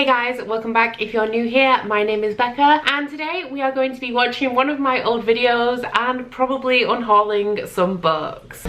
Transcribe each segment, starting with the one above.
Hey guys, welcome back. If you're new here, my name is Becca and today we are going to be watching one of my old videos and probably unhauling some books.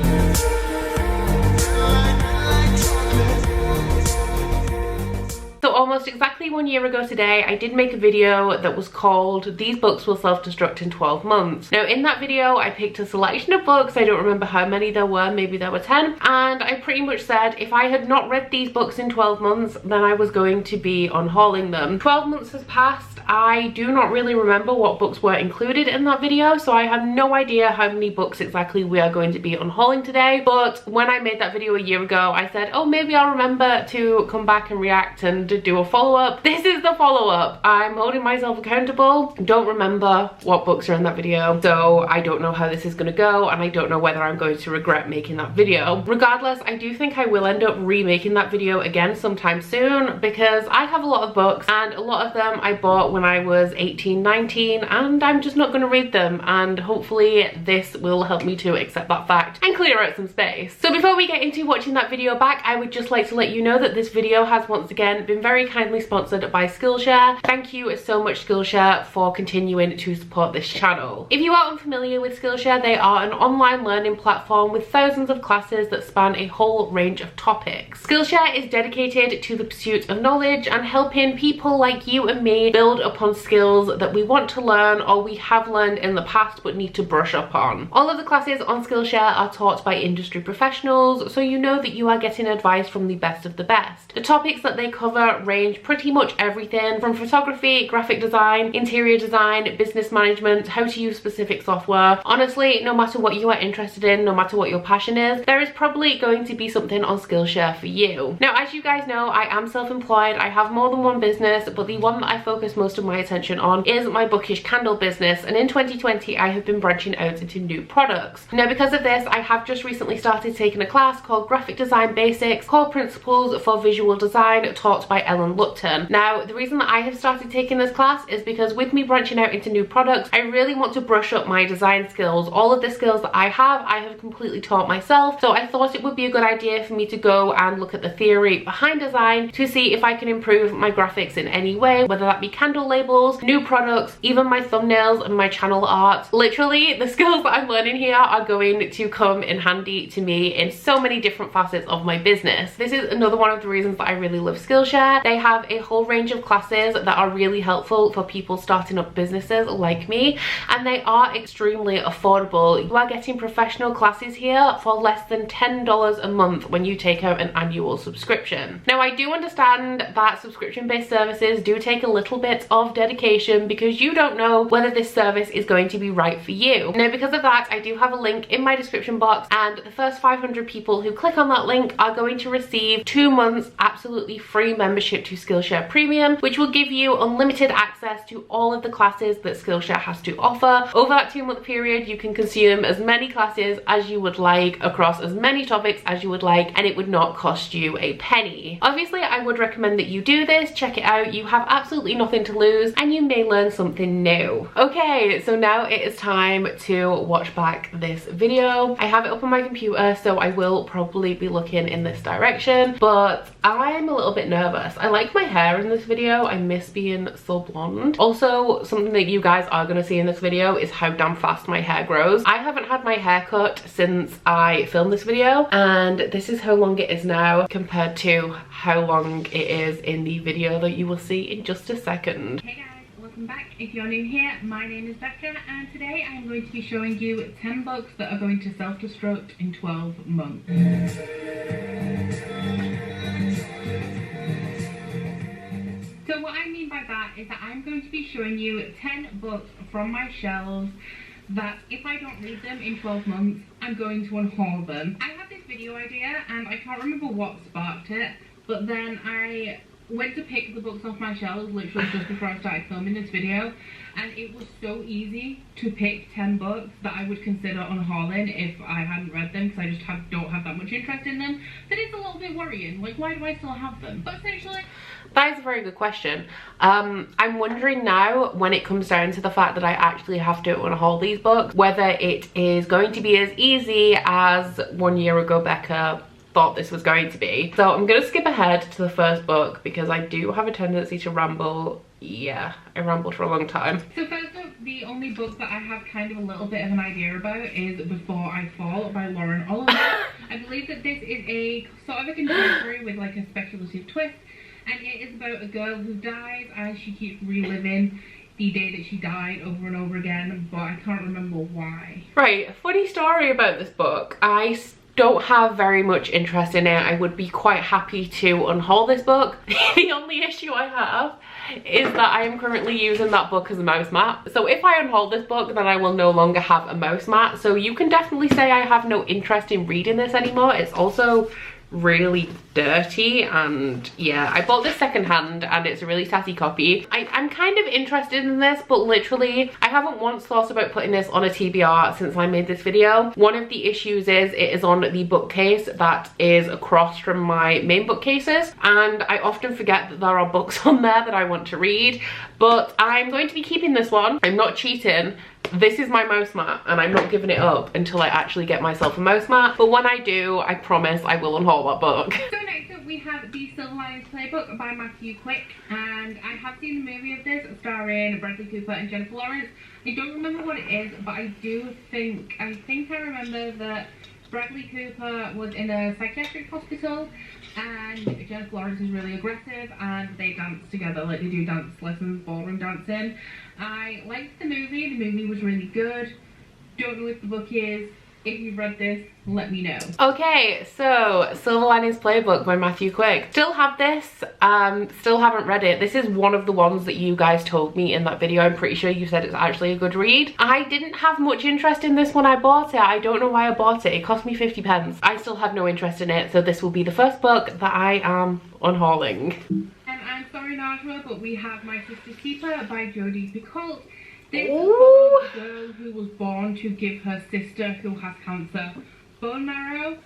So almost exactly 1 year ago today, I did make a video that was called "These Books Will Self-Destruct in 12 Months." Now in that video, I picked a selection of books, I don't remember how many there were, maybe there were 10, and I pretty much said if I had not read these books in 12 months, then I was going to be unhauling them. 12 months has passed. I do not really remember what books were included in that video, so I have no idea how many books exactly we are going to be unhauling today, but when I made that video a year ago, I said, oh, maybe I'll remember to come back and react and do a follow-up. This is the follow-up. I'm holding myself accountable. Don't remember what books are in that video, so I don't know how this is going to go, and I don't know whether I'm going to regret making that video. Regardless, I do think I will end up remaking that video again sometime soon because I have a lot of books and a lot of them I bought when I was 18, 19, and I'm just not going to read them, and hopefully this will help me to accept that fact and clear out some space. So before we get into watching that video back, I would just like to let you know that this video has once again been very kindly sponsored by Skillshare. Thank you so much, Skillshare, for continuing to support this channel. If you are unfamiliar with Skillshare, they are an online learning platform with thousands of classes that span a whole range of topics. Skillshare is dedicated to the pursuit of knowledge and helping people like you and me build upon skills that we want to learn or we have learned in the past but need to brush up on. All of the classes on Skillshare are taught by industry professionals, so you know that you are getting advice from the best of the best. The topics that they cover range pretty much everything from photography, graphic design, interior design, business management, how to use specific software. Honestly, no matter what you are interested in, no matter what your passion is, there is probably going to be something on Skillshare for you. Now, as you guys know, I am self-employed. I have more than one business, but the one that I focus most of my attention on is my Bookish candle business, and in 2020 I have been branching out into new products. Now because of this, I have just recently started taking a class called Graphic Design Basics, Core Principles for Visual Design, taught by Lupton. Now the reason that I have started taking this class is because with me branching out into new products, I really want to brush up my design skills. All of the skills that I have completely taught myself, so I thought it would be a good idea for me to go and look at the theory behind design to see if I can improve my graphics in any way, whether that be candle labels, new products, even my thumbnails and my channel art. Literally, the skills that I'm learning here are going to come in handy to me in so many different facets of my business. This is another one of the reasons that I really love Skillshare. They have a whole range of classes that are really helpful for people starting up businesses like me, and they are extremely affordable. You are getting professional classes here for less than $10 a month when you take out an annual subscription. Now I do understand that subscription-based services do take a little bit of dedication because you don't know whether this service is going to be right for you. Now because of that, I do have a link in my description box, and the first 500 people who click on that link are going to receive 2 months absolutely free membership to Skillshare Premium, which will give you unlimited access to all of the classes that Skillshare has to offer. Over that 2-month period, you can consume as many classes as you would like across as many topics as you would like, and it would not cost you a penny. Obviously, I would recommend that you do this. Check it out. You have absolutely nothing to lose and you may learn something new. Okay, so now it is time to watch back this video. I have it up on my computer, so I will probably be looking in this direction, but I'm a little bit nervous. I like my hair in this video. I miss being so blonde. Also, something that you guys are gonna see in this video is how damn fast my hair grows. I haven't had my hair cut since I filmed this video, and this is how long it is now compared to how long it is in the video that you will see in just a second. Hey guys, welcome back. If you're new here, my name is Becca, and today I'm going to be showing you 10 books that are going to self-destruct in 12 months. So what I mean by that is that I'm going to be showing you 10 books from my shelves that if I don't read them in 12 months, I'm going to unhaul them. I had this video idea and I can't remember what sparked it, but then I went to pick the books off my shelves literally just before I started filming this video, and it was so easy to pick 10 books that I would consider unhauling if I hadn't read them, because I just don't have that much interest in them. That is a little bit worrying. Like, why do I still have them? But essentially, that is a very good question. I'm wondering now, when it comes down to the fact that I actually have to unhaul these books, whether it is going to be as easy as 1 year ago Becca thought this was going to be. So I'm gonna skip ahead to the first book because I do have a tendency to ramble. Yeah, I rambled for a long time. So first up, the only book that I have kind of a little bit of an idea about is Before I Fall by Lauren Oliver. I believe that this is a sort of a contemporary with like a speculative twist, and it is about a girl who dies and she keeps reliving the day that she died over and over again, but I can't remember why. Right, funny story about this book. I don't have very much interest in it. I would be quite happy to unhaul this book. The only issue I have is that I am currently using that book as a mouse mat. So if I unhaul this book, then I will no longer have a mouse mat. So you can definitely say I have no interest in reading this anymore. It's also really dirty, and yeah, I bought this secondhand and it's a really sassy copy. I'm kind of interested in this, but literally I haven't once thought about putting this on a TBR since I made this video. One of the issues is it is on the bookcase that is across from my main bookcases, and I often forget that there are books on there that I want to read, but I'm going to be keeping this one. I'm not cheating. This is my mouse mat and I'm not giving it up until I actually get myself a mouse mat, but when I do, I promise I will unhaul that book. So next up we have The Silver Linings Playbook by Matthew Quick, and I have seen the movie of this starring Bradley Cooper and Jennifer Lawrence. I don't remember what it is, but I think I remember that Bradley Cooper was in a psychiatric hospital and Jennifer Lawrence is really aggressive and they dance together, like they do dance lessons, ballroom dancing. I liked the movie was really good. Don't know if the book is. If you've read this, let me know. Okay, so Silver Linings Playbook by Matthew Quick. Still have this, still haven't read it. This is one of the ones that you guys told me in that video. I'm pretty sure you said it's actually a good read. I didn't have much interest in this when I bought it. I don't know why I bought it. It cost me 50 pence. I still have no interest in it, so this will be the first book that I am unhauling. And I'm sorry, Najwa, but we have My Sister's Keeper by Jodie Picoult. This is a girl who was born to give her sister, who has cancer, bone marrow.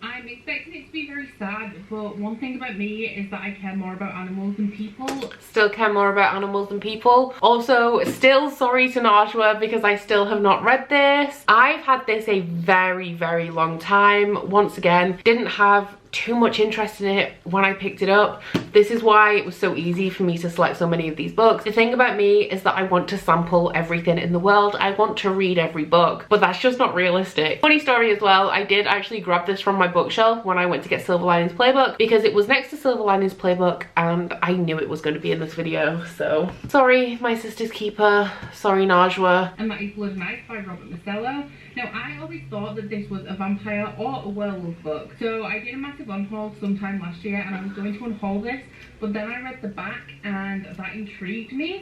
I'm expecting it to be very sad, but one thing about me is that I care more about animals than people. Still care more about animals than people. Also, still sorry to Najwa because I still have not read this. I've had this a very, very long time. Once again, didn't have too much interest in it when I picked it up. This is why it was so easy for me to select so many of these books. The thing about me is that I want to sample everything in the world. I want to read every book, but that's just not realistic. Funny story as well, I did actually grab this from my bookshelf when I went to get Silver Linings Playbook because it was next to Silver Linings Playbook and I knew it was going to be in this video. So sorry, My Sister's Keeper. Sorry, Najwa. And that is Blood Knife by Robert Masello. Now, I always thought that this was a vampire or a werewolf book. So I did a massive unhaul sometime last year and I was going to unhaul this, but then I read the back and that intrigued me.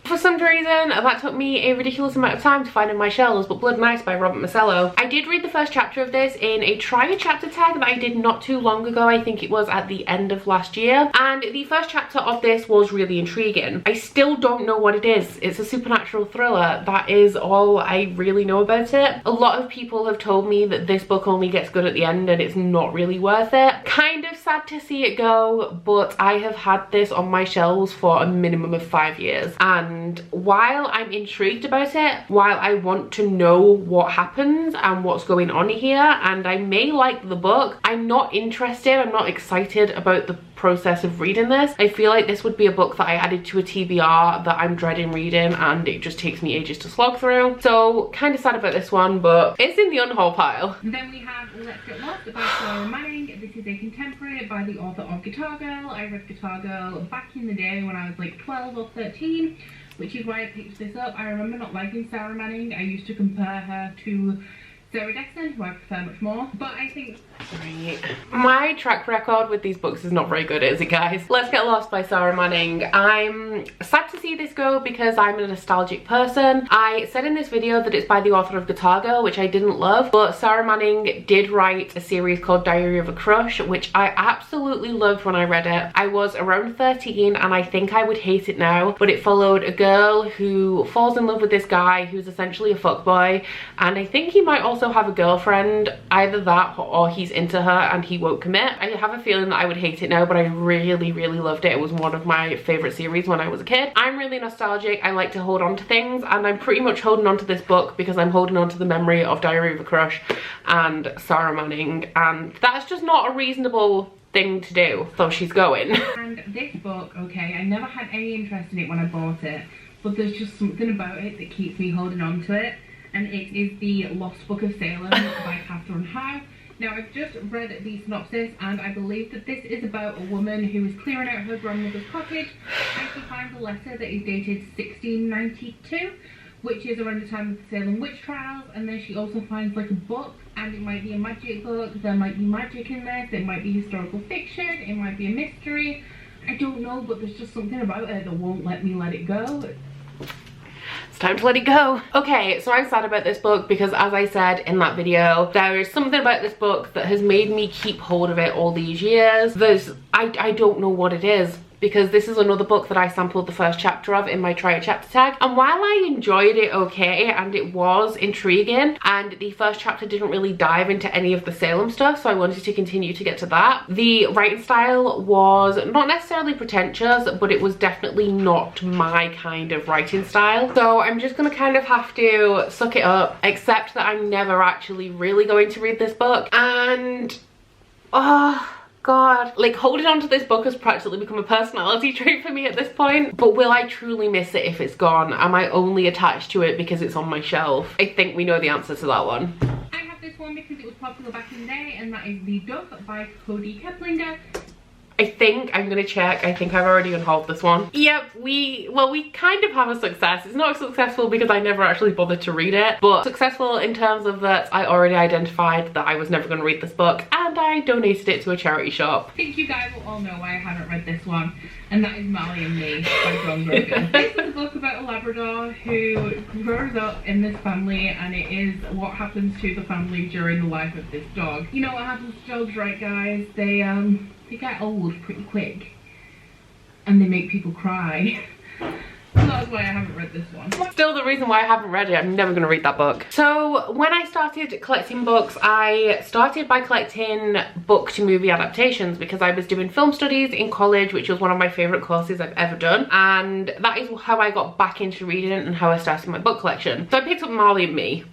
For some reason, that took me a ridiculous amount of time to find in my shelves, but Blood Knife by Robert Masello. I did read the first chapter of this in a try a chapter tag that I did not too long ago. I think it was at the end of last year. And the first chapter of this was really intriguing. I still don't know what it is. It's a supernatural thriller. That is all I really know about it. A lot of people have told me that this book only gets good at the end and it's not really worth it. Kind of sad to see it go, but I have had this on my shelves for a minimum of 5 years. And while I'm intrigued about it, while I want to know what happens and what's going on here, and I may like the book, I'm not interested, I'm not excited about the process of reading this. I feel like this would be a book that I added to a TBR that I'm dreading reading and it just takes me ages to slog through. So kind of sad about this one, but it's in the unhaul pile. And then we have Let's Get Lost by Sarah Manning. This is a contemporary by the author of Guitar Girl. I read Guitar Girl back in the day when I was like 12 or 13, which is why I picked this up. I remember not liking Sarah Manning. I used to compare her to Sarah Gaston, who I prefer much more, but I think... Right. My track record with these books is not very good, is it, guys? Let's Get Lost by Sarah Manning. I'm sad to see this go because I'm a nostalgic person. I said in this video that it's by the author of Guitar Girl, which I didn't love, but Sarah Manning did write a series called Diary of a Crush, which I absolutely loved when I read it. I was around 13 and I think I would hate it now, but it followed a girl who falls in love with this guy who's essentially a fuckboy, and I think he might also have a girlfriend, either that or he's she's into her and he won't commit. I have a feeling that I would hate it now, but I really loved it. It was one of my favorite series when I was a kid. I'm really nostalgic. I like to hold on to things, and I'm pretty much holding on to this book because I'm holding on to the memory of Diary of a Crush and Sarah Manning, and that's just not a reasonable thing to do. So she's going. And this book, okay, I never had any interest in it when I bought it, but there's just something about it that keeps me holding on to it, and it is The Lost Book of Salem by Catherine Howe. Now, I've just read the synopsis, and I believe that this is about a woman who is clearing out her grandmother's cottage, and she finds a letter that is dated 1692, which is around the time of the Salem witch trials, and then she also finds like a book, and it might be a magic book, there might be magic in this, it might be historical fiction, it might be a mystery, I don't know, but there's just something about it that won't let me let it go. It's time to let it go. Okay, so I'm sad about this book because, as I said in that video, there is something about this book that has made me keep hold of it all these years. I don't know what it is, because this is another book that I sampled the first chapter of in my try a chapter tag, and while I enjoyed it okay and it was intriguing, and the first chapter didn't really dive into any of the Salem stuff, so I wanted to continue to get to that, the writing style was not necessarily pretentious, but it was definitely not my kind of writing style. So I'm just gonna kind of have to suck it up, accept that I'm never actually really going to read this book, and God, like, holding on to this book has practically become a personality trait for me at this point. But will I truly miss it if it's gone? Am I only attached to it because it's on my shelf? I think we know the answer to that one. I have this one because it was popular back in the day, and that is The Dove by Cody Keplinger. I think I'm gonna check. I think I've already unhauled this one. Yep, we kind of have a success. It's not successful because I never actually bothered to read it, but successful in terms of that I already identified that I was never gonna read this book, and I donated it to a charity shop. I think you guys will all know why I haven't read this one, and that is Marley and Me by John Grogan. This is a book about a Labrador who grows up in this family, and it is what happens to the family during the life of this dog. You know what happens to dogs, right guys? They get old pretty quick, and they make people cry. So that's why I haven't read this one. Still the reason why I haven't read it. I'm never gonna read that book. So when I started collecting books, I started by collecting book to movie adaptations because I was doing film studies in college, which was one of my favorite courses I've ever done, and that is how I got back into reading and how I started my book collection. So I picked up Marley and Me.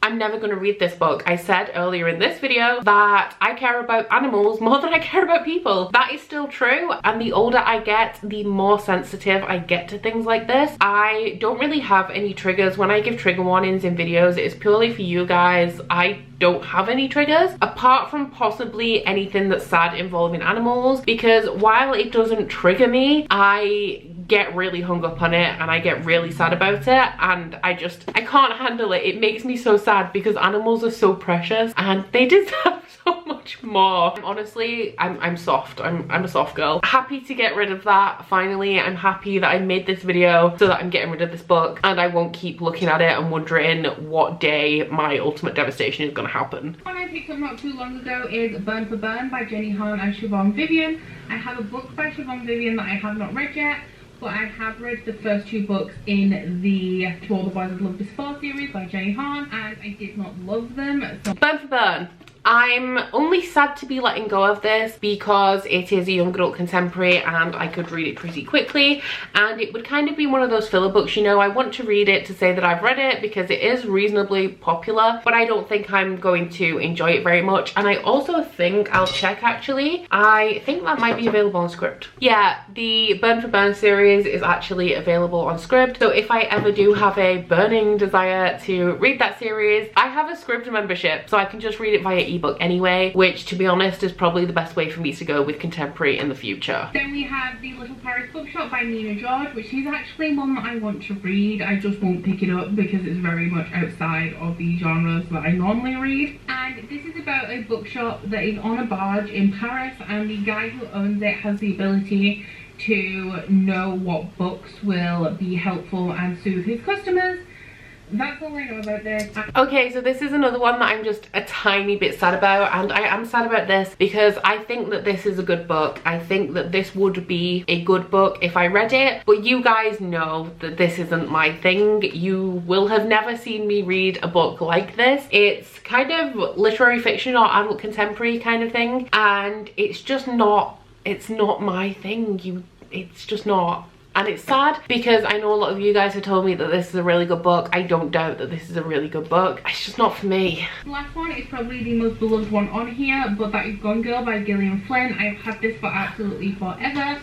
I'm never going to read this book. I said earlier in this video that I care about animals more than I care about people. That is still true, and the older I get, the more sensitive I get to things like this. I don't really have any triggers. When I give trigger warnings in videos, it's purely for you guys. I don't have any triggers apart from possibly anything that's sad involving animals, because while it doesn't trigger me, I get really hung up on it and I get really sad about it, and I can't handle it. It makes me so sad because animals are so precious and they deserve so much more. Honestly, I'm soft. I'm a soft girl. Happy to get rid of that finally. I'm happy that I made this video so that I'm getting rid of this book and I won't keep looking at it and wondering what day my ultimate devastation is going to happen. One I picked up not too long ago is Burn for Burn by Jenny Han and Siobhan Vivian. I have a book by Siobhan Vivian that I have not read yet, but I have read the first two books in the To All the Boys I've Loved Before series by Jenny Han, and I did not love them. So Burn for Burn. I'm only sad to be letting go of this because it is a young adult contemporary and I could read it pretty quickly, and it would kind of be one of those filler books, you know. I want to read it to say that I've read it because it is reasonably popular, but I don't think I'm going to enjoy it very much. And I also think, I'll check actually, I think that might be available on Scribd. Yeah, the Burn for Burn series is actually available on Scribd, so if I ever do have a burning desire to read that series, I have a Scribd membership, so I can just read it via ebook anyway, which to be honest is probably the best way for me to go with contemporary in the future. Then we have The Little Paris Bookshop by Nina George, which is actually one that I want to read. I just won't pick it up because it's very much outside of the genres that I normally read. And this is about a bookshop that is on a barge in Paris, and the guy who owns it has the ability to know what books will be helpful and soothe his customers. That's all I know about this. Okay, so this is another one that I'm just a tiny bit sad about, and I am sad about this because I think that this is a good book. I think that this would be a good book if I read it, but you guys know that this isn't my thing. You will have never seen me read a book like this. It's kind of literary fiction or adult contemporary kind of thing, and it's just not, it's not my thing. It's just not. And it's sad because I know a lot of you guys have told me that this is a really good book. I don't doubt that this is a really good book. It's just not for me. The last one is probably the most beloved one on here, but that is Gone Girl by Gillian Flynn. I've had this for absolutely forever.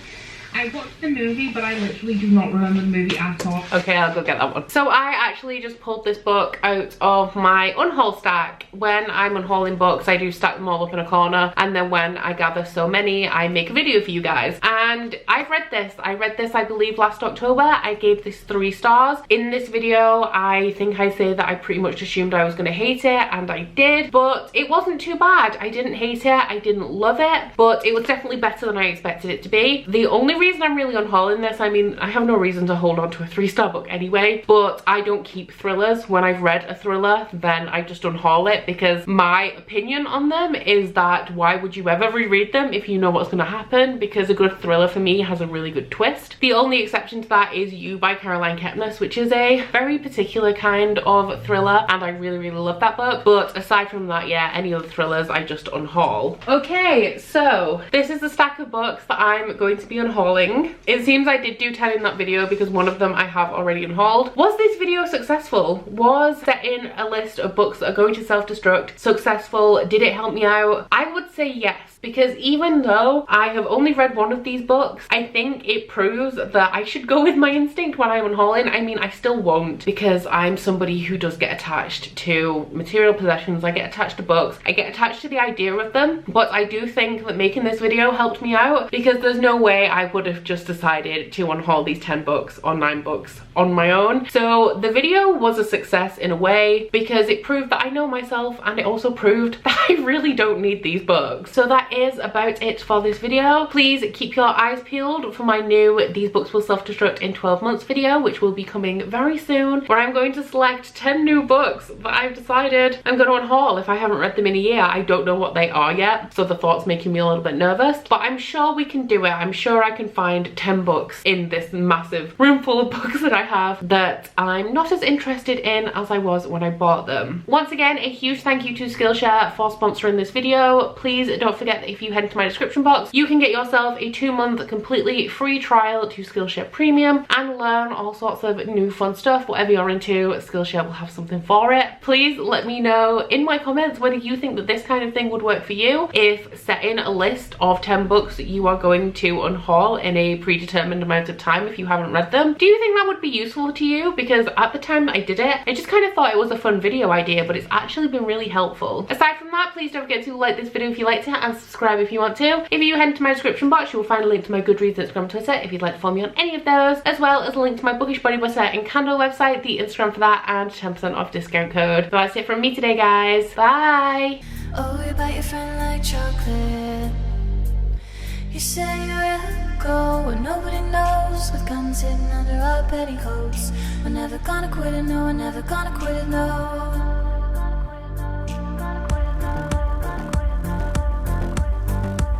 I watched the movie, but I literally do not remember the movie at all. Okay, I'll go get that one. So I actually just pulled this book out of my unhaul stack. When I'm unhauling books, I do stack them all up in a corner, and then when I gather so many, I make a video for you guys. And I've read this. I read this, I believe, last October. I gave this 3 stars. In this video, I think I say that I pretty much assumed I was going to hate it, and I did, but it wasn't too bad. I didn't hate it, I didn't love it, but it was definitely better than I expected it to be. The only reason I'm really unhauling this, I mean, I have no reason to hold on to a 3-star book anyway, but I don't keep thrillers. When I've read a thriller, then I just unhaul it, because my opinion on them is that why would you ever reread them if you know what's going to happen? Because a good thriller for me has a really good twist. The only exception to that is You by Caroline Kepnes, which is a very particular kind of thriller, and I really love that book. But aside from that, yeah, any other thrillers I just unhaul. Okay, so this is the stack of books that I'm going to be unhauling. It seems I did do 10 in that video because one of them I have already unhauled. Was this video successful? Was setting a list of books that are going to self-destruct successful? Did it help me out? I would say yes, because even though I have only read one of these books, I think it proves that I should go with my instinct when I'm unhauling. I mean, I still won't, because I'm somebody who does get attached to material possessions. I get attached to books. I get attached to the idea of them, but I do think that making this video helped me out, because there's no way I would have just decided to unhaul these 10 books or 9 books on my own. So the video was a success in a way, because it proved that I know myself, and it also proved that I really don't need these books. So that is about it for this video. Please keep your eyes peeled for my new These Books Will Self-Destruct in 12 Months video, which will be coming very soon, where I'm going to select 10 new books that I've decided I'm going to unhaul. If I haven't read them in a year, I don't know what they are yet, so the thought's making me a little bit nervous, but I'm sure we can do it. I'm sure I can find 10 books in this massive room full of books that I have that I'm not as interested in as I was when I bought them. Once again, a huge thank you to Skillshare for sponsoring this video. Please don't forget that if you head into my description box, you can get yourself a 2-month completely free trial to Skillshare Premium and learn all sorts of new fun stuff. Whatever you're into, Skillshare will have something for it. Please let me know in my comments whether you think that this kind of thing would work for you. If setting a list of 10 books that you are going to unhaul in a predetermined amount of time if you haven't read them, do you think that would be useful to you? Because at the time that I did it, I just kind of thought it was a fun video idea, but it's actually been really helpful. Aside from that, please don't forget to like this video if you liked it, and subscribe if you want to. If you head into my description box, you will find a link to my Goodreads, Instagram, Twitter if you'd like to follow me on any of those, as well as a link to my Bookish body butter and candle website, the Instagram for that, and 10% off discount code. So that's it from me today, guys. Bye! Oh, you bite your friend like chocolate. You say you will go where nobody knows, with guns hidden under our petticoats. We're never gonna quit it, no, we're never gonna quit it, no.